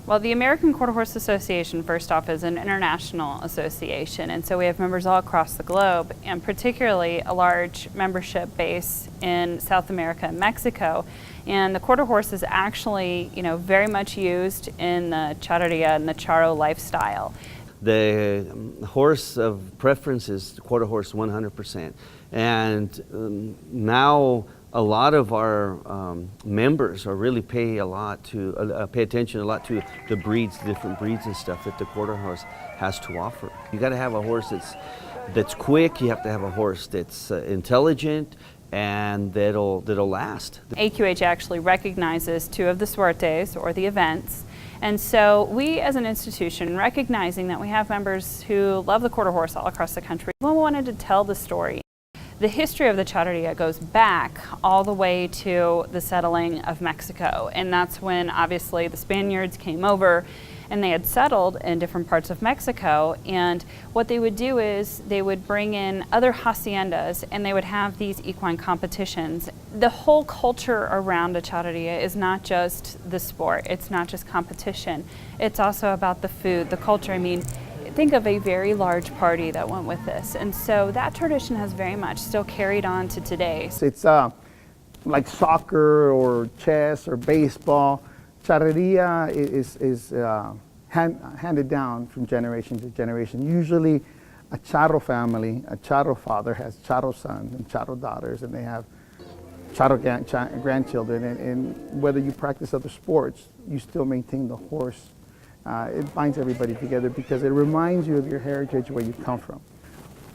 Well, the American Quarter Horse Association, first off, is an international association, and so we have members all across the globe, and particularly a large membership base in South America and Mexico. And the quarter horse is actually, very much used in the charreria and the charro lifestyle. The horse of preference is the quarter horse 100%. And now a lot of our members are really pay attention a lot to the breeds, different breeds and stuff that the quarter horse has to offer. You got to have a horse that's quick. You have to have a horse that's intelligent and that'll last. AQH actually recognizes two of the suertes, or the events. And so we as an institution, recognizing that we have members who love the quarter horse all across the country, we wanted to tell the story. The history of the charreria goes back all the way to the settling of Mexico, and that's when obviously the Spaniards came over and they had settled in different parts of Mexico, and what they would do is they would bring in other haciendas and they would have these equine competitions. The whole culture around a charreria is not just the sport, it's not just competition, it's also about the food, the culture. I mean, think of a very large party that went with this, and so that tradition has very much still carried on to today. It's like soccer or chess or baseball. Charreria is handed down from generation to generation. Usually a charro family, a charro father has charro sons and charro daughters, and they have charro grandchildren, and whether you practice other sports, you still maintain the horse. It binds everybody together because it reminds you of your heritage, where you come from.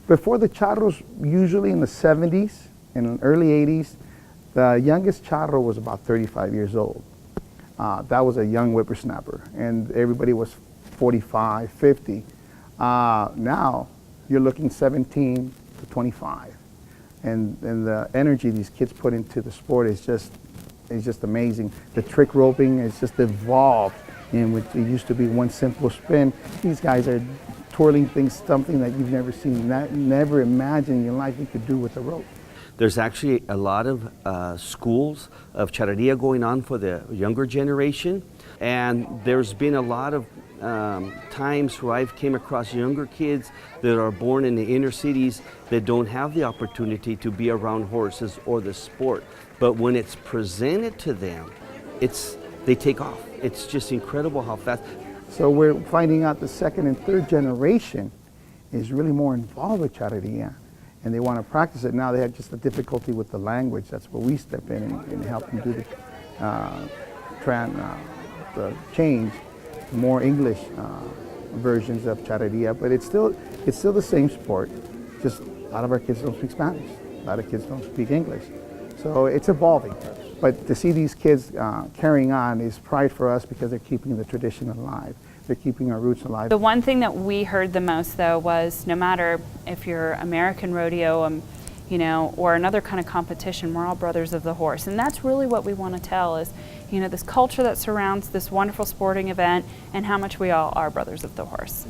Before the charros, usually in the 70s and early 80s, the youngest charro was about 35 years old. That was a young whippersnapper, and everybody was 45, 50. Now, you're looking 17 to 25. And the energy these kids put into the sport is just amazing. The trick roping is just evolved. In which it used to be one simple spin, these guys are twirling things, something that you've never seen, never imagined in your life you could do with a rope. There's actually a lot of schools of charreria going on for the younger generation, and there's been a lot of times where I've came across younger kids that are born in the inner cities that don't have the opportunity to be around horses or the sport. But when it's presented to them, they take off. It's just incredible how fast. So we're finding out the second and third generation is really more involved with charreria, and they want to practice it. Now they have just a difficulty with the language. That's where we step in and help them do the change, more English versions of charreria. But it's still the same sport. Just a lot of our kids don't speak Spanish. A lot of kids don't speak English. So it's evolving. But to see these kids carrying on is pride for us, because they're keeping the tradition alive. They're keeping our roots alive. The one thing that we heard the most, though, was no matter if you're American rodeo, or another kind of competition, we're all brothers of the horse. And that's really what we want to tell is, this culture that surrounds this wonderful sporting event and how much we all are brothers of the horse.